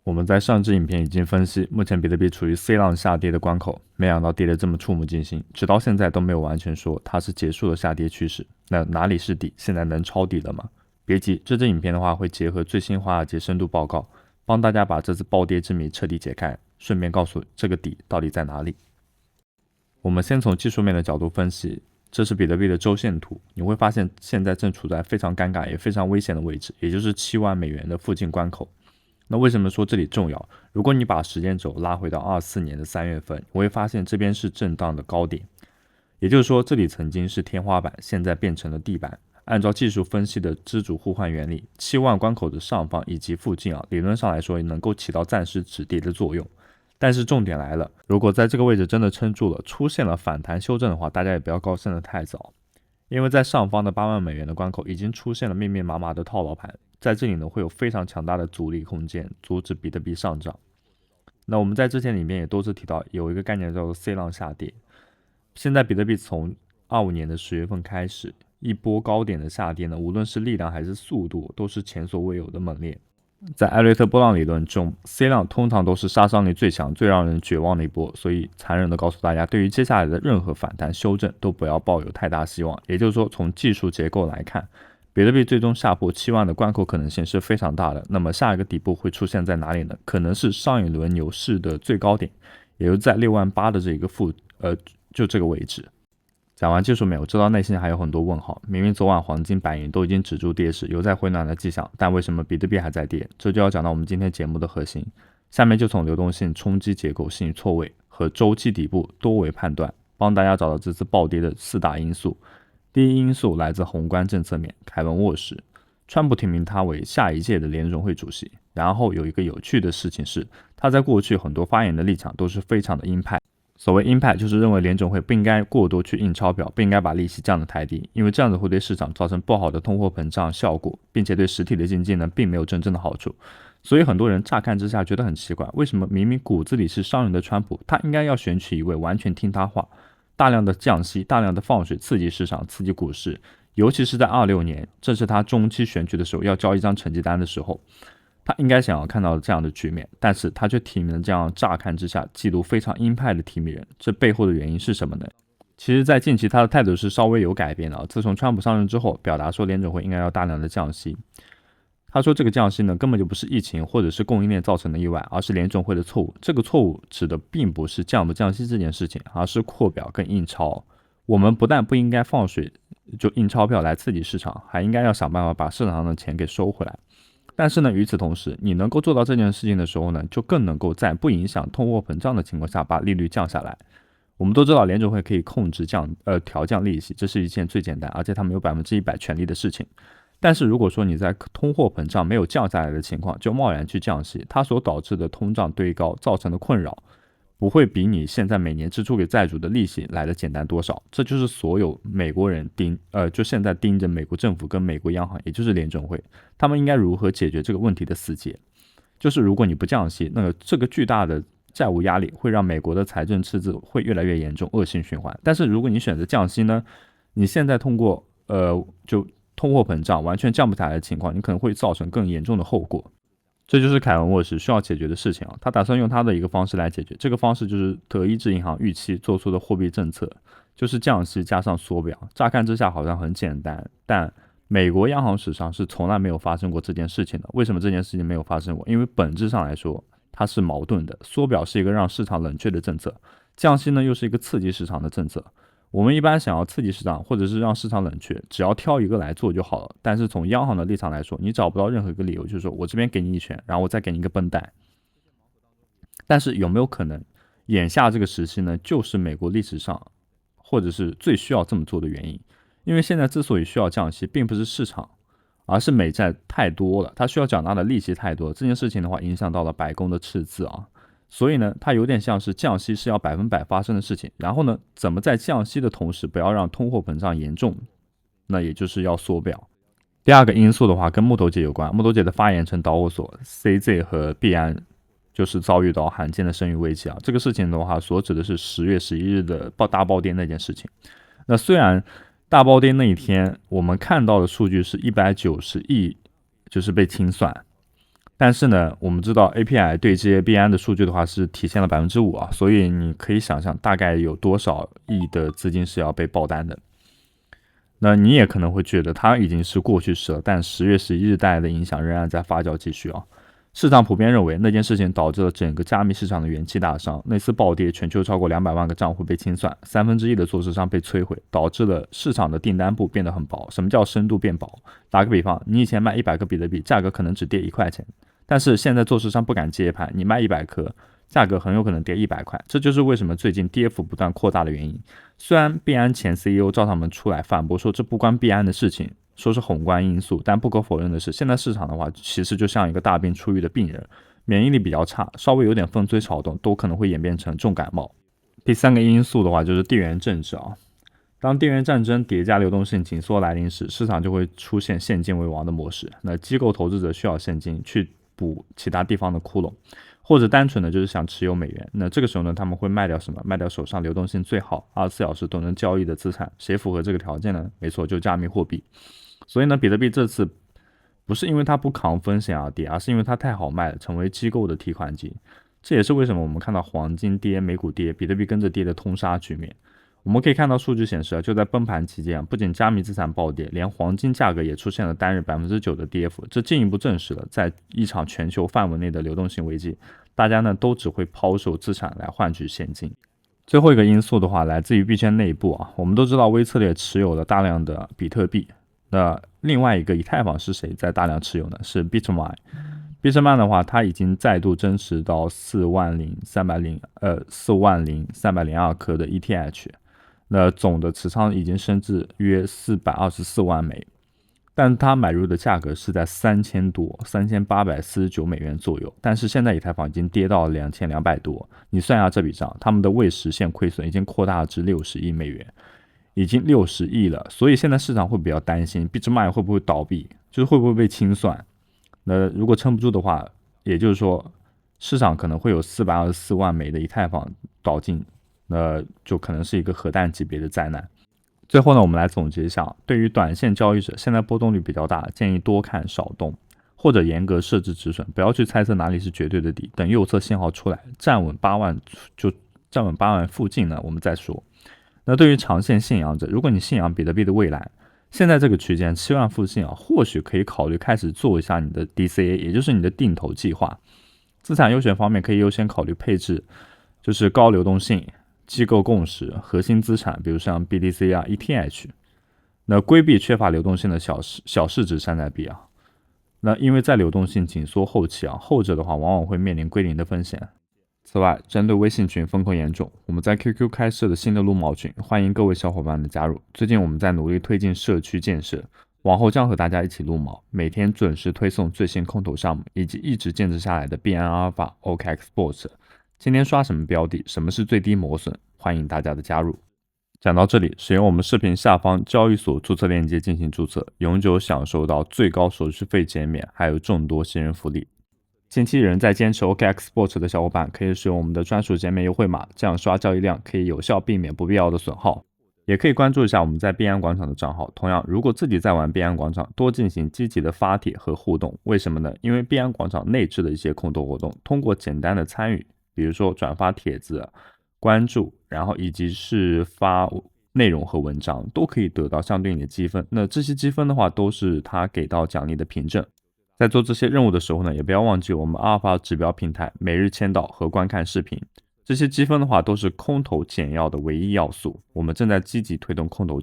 我们在上支影片已经分析，目前比特币处于 C 浪下跌的关口，没想到跌得这么触目惊心，直到现在都没有完全说它是结束了下跌趋势。那哪里是底？现在能抄底了吗？别急，这支影片的话会结合最新华尔街深度报告，帮大家把这次暴跌之谜彻底解开，顺便告诉这个底到底在哪里。我们先从技术面的角度分析，这是比特币的周线图，你会发现现在正处在非常尴尬也非常危险的位置，也就是7万美元的附近关口。那为什么说这里重要？如果你把时间轴拉回到24年的3月份，你会发现这边是震荡的高点，也就是说这里曾经是天花板，现在变成了地板。按照技术分析的支主互换原理，7万关口的上方以及附近理论上来说能够起到暂时止跌的作用。但是重点来了，如果在这个位置真的撑住了，出现了反弹修正的话，大家也不要高兴得太早，因为在上方的8万美元的关口已经出现了密密麻麻的套牢盘，在这里呢会有非常强大的阻力空间，阻止比特币上涨。那我们在之前里面也多次提到，有一个概念叫做 C 浪下跌。现在比特币从25年的10月份开始，一波高点的下跌呢，无论是力量还是速度，都是前所未有的猛烈。在艾略特波浪理论中 ，C 浪通常都是杀伤力最强、最让人绝望的一波，所以残忍的告诉大家，对于接下来的任何反弹修正都不要抱有太大希望。也就是说，从技术结构来看，比特币最终下破7万的关口可能性是非常大的。那么下一个底部会出现在哪里呢？可能是上一轮牛市的最高点，也就是在6万8的这个就这个位置。讲完技术面，我知道内心还有很多问号。明明昨晚黄金、白银都已经止住跌势，有在回暖的迹象，但为什么比特币还在跌？这就要讲到我们今天节目的核心。下面就从流动性、冲击结构性错位和周期底部多维判断，帮大家找到这次暴跌的4大因素。第一因素来自宏观政策面，凯文沃什，川普提名他为下一届的联总会主席。然后有一个有趣的事情是，他在过去很多发言的立场都是非常的鹰派。所谓鹰派，就是认为联总会不应该过多去印钞票，不应该把利息降得太低，因为这样子会对市场造成不好的通货膨胀效果，并且对实体的经济呢并没有真正的好处。所以很多人乍看之下觉得很奇怪，为什么明明骨子里是商人的川普，他应该要选取一位完全听他话，大量的降息、大量的放水，刺激市场、刺激股市，尤其是在26年，这是他中期选举的时候要交一张成绩单的时候。他应该想要看到这样的局面，但是他却提名了这样乍看之下记录非常鹰派的提名人，这背后的原因是什么呢？其实在近期他的态度是稍微有改变的，自从川普上任之后，表达说联准会应该要大量的降息。他说这个降息呢根本就不是疫情或者是供应链造成的意外，而是联准会的错误。这个错误指的并不是降不降息这件事情，而是扩表跟印钞。我们不但不应该放水就印钞票来刺激市场，还应该要想办法把市场上的钱给收回来。但是呢，与此同时，你能够做到这件事情的时候呢，就更能够在不影响通货膨胀的情况下把利率降下来。我们都知道联准会可以控制调降利息，这是一件最简单，而且他们有100%权利的事情。但是如果说你在通货膨胀没有降下来的情况就贸然去降息，它所导致的通胀堆高造成的困扰，不会比你现在每年支出给债主的利息来的简单多少。这就是所有美国人就现在盯着美国政府跟美国央行，也就是联准会，他们应该如何解决这个问题的死结。就是如果你不降息，那么这个巨大的债务压力会让美国的财政赤字会越来越严重，恶性循环。但是如果你选择降息呢，你现在通过就通货膨胀完全降不下来的情况，你可能会造成更严重的后果。这就是凯文沃什需要解决的事情他打算用他的一个方式来解决。这个方式就是德意志银行预期做出的货币政策，就是降息加上缩表。乍看之下好像很简单，但美国央行史上是从来没有发生过这件事情的。为什么这件事情没有发生过？因为本质上来说它是矛盾的。缩表是一个让市场冷却的政策，降息呢又是一个刺激市场的政策。我们一般想要刺激市场或者是让市场冷却，只要挑一个来做就好了。但是从央行的立场来说，你找不到任何一个理由，就是说我这边给你一拳，然后我再给你一个绷带。但是有没有可能，眼下这个时期呢，就是美国历史上或者是最需要这么做的原因？因为现在之所以需要降息，并不是市场，而是美债太多了，它需要缴纳的利息太多。这件事情的话，影响到了白宫的赤字所以呢，它有点像是降息是要100%发生的事情。然后呢，怎么在降息的同时不要让通货膨胀严重？那也就是要缩表。第二个因素的话，跟木头姐有关。木头姐的发言称导火索 CZ 和币安就是遭遇到罕见的声誉危机这个事情的话，所指的是10月11日的大暴跌那件事情。那虽然大暴跌那一天我们看到的数据是190亿，就是被清算。但是呢，我们知道 API 对接币安的数据的话是体现了5%啊，所以你可以想象大概有多少亿的资金是要被爆单的。那你也可能会觉得它已经是过去式了，但10月11日带来的影响仍然在发酵继续啊。市场普遍认为那件事情导致了整个加密市场的元气大伤，那次暴跌，全球超过200万个账户被清算，1/3的做市商被摧毁，导致了市场的订单部变得很薄。什么叫深度变薄？打个比方，你以前卖100个比特币，价格可能只跌1块钱，但是现在做市商不敢接盘，你卖100颗，价格很有可能跌100块，这就是为什么最近跌幅不断扩大的原因。虽然币安前 CEO 赵长门出来反驳说这不关币安的事情，说是宏观因素，但不可否认的是，现在市场的话其实就像一个大病初愈的病人，免疫力比较差，稍微有点风吹草动都可能会演变成重感冒。第三个因素的话就是地缘政治啊，当地缘战争叠加流动性紧缩来临时，市场就会出现现金为王的模式。那机构投资者需要现金去补其他地方的窟窿，或者单纯的就是想持有美元。那这个时候呢，他们会卖掉什么？卖掉手上流动性最好、24小时都能交易的资产。谁符合这个条件呢？没错，就加密货币。所以呢，比特币这次不是因为它不扛风险而跌，而是因为它太好卖了，成为机构的提款机。这也是为什么我们看到黄金跌、美股跌、比特币跟着跌的通杀局面。我们可以看到数据显示，就在崩盘期间，不仅加密资产暴跌，连黄金价格也出现了单日9%的跌幅，这进一步证实了，在一场全球范围内的流动性危机，大家呢都只会抛售资产来换取现金。最后一个因素的话，来自于币圈内部啊，我们都知道微策略持有了大量的比特币，那另外一个以太坊是谁在大量持有呢？是 Bitmain。Bitmain 的话，它已经再度增持到40302颗的 ETH。那总的持仓已经升至约424万枚，但它买入的价格是在3000多，3849美元左右。但是现在以太坊已经跌到2200多，你算一下这笔账，他们的未实现亏损已经扩大至60亿美元，已经60亿了。所以现在市场会比较担心 Bitmain 会不会倒闭，就是会不会被清算。那如果撑不住的话，也就是说市场可能会有424万枚的以太坊倒进。那就可能是一个核弹级别的灾难。最后呢，我们来总结一下，对于短线交易者，现在波动率比较大，建议多看少动，或者严格设置止损，不要去猜测哪里是绝对的底，等右侧信号出来，站稳8万附近呢，我们再说。那对于长线信仰者，如果你信仰比特币的未来，现在这个区间7万附近啊，或许可以考虑开始做一下你的 DCA， 也就是你的定投计划。资产优选方面可以优先考虑配置，就是高流动性、机构共识、核心资产，比如像 BTC 啊、ETH。那规避缺乏流动性的小市值山寨币啊。那因为在流动性紧缩后期啊，后者的话往往会面临归零的风险。此外，针对微信群风控严重，我们在 QQ 开设了新的撸毛群，欢迎各位小伙伴的加入。最近我们在努力推进社区建设，往后将和大家一起撸毛，每天准时推送最新空投项目，以及一直坚持下来的币安阿尔法 OKX Sports。今天刷什么标的，什么是最低磨损，欢迎大家的加入。讲到这里，使用我们视频下方交易所注册链接进行注册，永久享受到最高手续费减免，还有众多新人福利。近期仍在坚持 OKX Sports 的小伙伴可以使用我们的专属减免优惠码，这样刷交易量可以有效避免不必要的损耗。也可以关注一下我们在币安广场的账号。同样，如果自己在玩币安广场，多进行积极的发帖和互动。为什么呢？因为币安广场内置的一些空投活动，通过简单的参与，比如说转发帖子、关注，然后以及是发内容和文章，都可以得到相对应的积分。那这些积分的话，都是他给到奖励的凭证。在做这些任务的时候呢，也不要忘记我们阿尔法指标平台每日签到和观看视频。这些积分的话，都是空投简要的唯一要素。我们正在积极推动空投